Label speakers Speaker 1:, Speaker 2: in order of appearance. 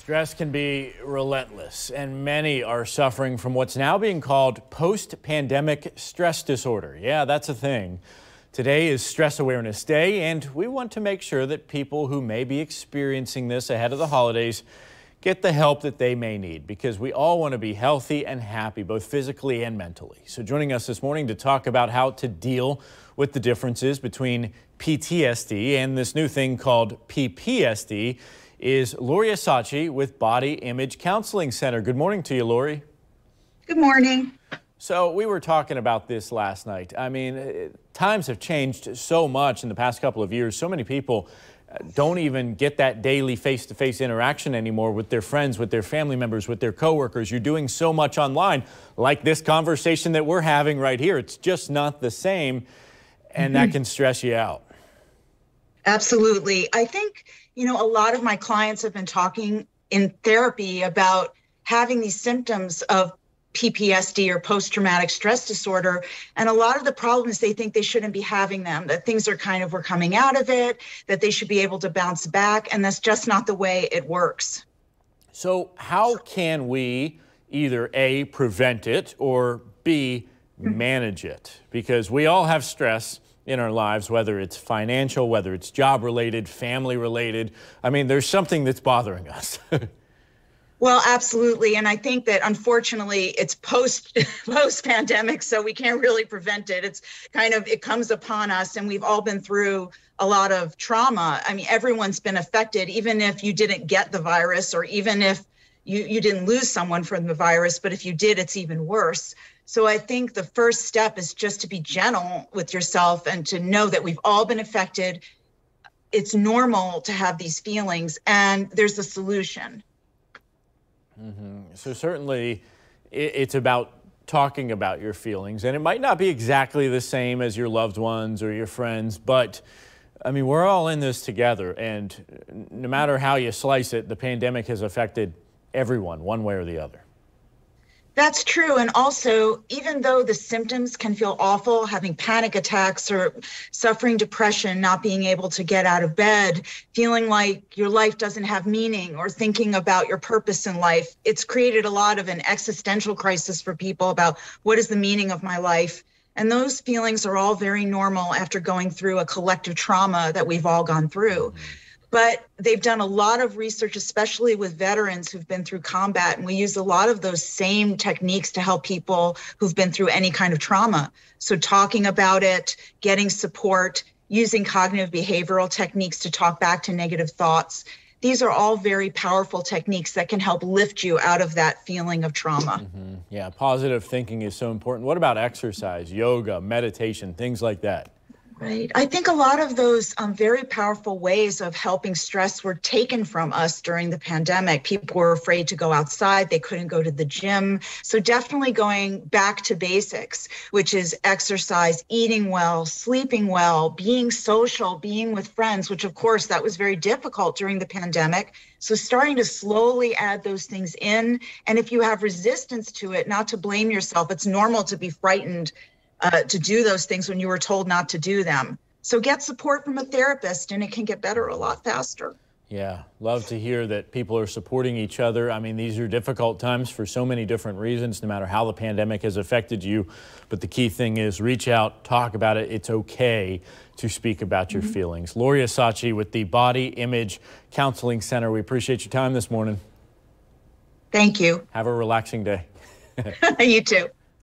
Speaker 1: Stress can be relentless, and many are suffering from what's now being called post-pandemic stress disorder. Yeah, that's a thing. Today is Stress Awareness Day, and we want to make sure that people who may be experiencing this ahead of the holidays get the help that they may need, because we all want to be healthy and happy, both physically and mentally. So joining us this morning to talk about how to deal with the differences between PTSD and this new thing called PPSD is Lori Osachy with Body Image Counseling Center. Good morning to you, Lori.
Speaker 2: Good morning.
Speaker 1: So we were talking about this last night. I mean, times have changed so much in the past couple of years. So many people don't even get that daily face-to-face interaction anymore with their friends, with their family members, with their coworkers. You're doing so much online, like this conversation that we're having right here. It's just not the same, and that can stress you out.
Speaker 2: Absolutely. I think, a lot of my clients have been talking in therapy about having these symptoms of PPSD or post-traumatic stress disorder. And a lot of the problems, they think they shouldn't be having them, that things are we're coming out of it, that they should be able to bounce back. And that's just not the way it works.
Speaker 1: So how can we either A, prevent it, or B, manage it? Because we all have stress in our lives, whether it's financial, whether it's job related, family related. I mean, there's something that's bothering us.
Speaker 2: Well, absolutely. And I think that unfortunately it's post-pandemic, so we can't really prevent it. It's it comes upon us, and we've all been through a lot of trauma. I mean, everyone's been affected, even if you didn't get the virus, or even if you didn't lose someone from the virus, but if you did, it's even worse. So I think the first step is just to be gentle with yourself and to know that we've all been affected. It's normal to have these feelings, and there's a solution.
Speaker 1: So certainly it's about talking about your feelings, and it might not be exactly the same as your loved ones or your friends, but I mean, we're all in this together, and no matter how you slice it, the pandemic has affected everyone one way or the other.
Speaker 2: That's true. And also, even though the symptoms can feel awful, having panic attacks or suffering depression, not being able to get out of bed, feeling like your life doesn't have meaning, or thinking about your purpose in life, it's created a lot of an existential crisis for people about what is the meaning of my life. And those feelings are all very normal after going through a collective trauma that we've all gone through. But they've done a lot of research, especially with veterans who've been through combat. And we use a lot of those same techniques to help people who've been through any kind of trauma. So talking about it, getting support, using cognitive behavioral techniques to talk back to negative thoughts. These are all very powerful techniques that can help lift you out of that feeling of trauma.
Speaker 1: Yeah, positive thinking is so important. What about exercise, yoga, meditation, things like that?
Speaker 2: Right. I think a lot of those very powerful ways of helping stress were taken from us during the pandemic. People were afraid to go outside. They couldn't go to the gym. So definitely going back to basics, which is exercise, eating well, sleeping well, being social, being with friends, which of course that was very difficult during the pandemic. So starting to slowly add those things in. And if you have resistance to it, not to blame yourself. It's normal to be frightened to do those things when you were told not to do them. So get support from a therapist, and it can get better a lot faster.
Speaker 1: Yeah, love to hear that people are supporting each other. I mean, these are difficult times for so many different reasons, no matter how the pandemic has affected you. But the key thing is reach out, talk about it. It's okay to speak about your feelings. Lori Osachy with the Body Image Counseling Center. We appreciate your time this morning.
Speaker 2: Thank you.
Speaker 1: Have a relaxing day.
Speaker 2: You too.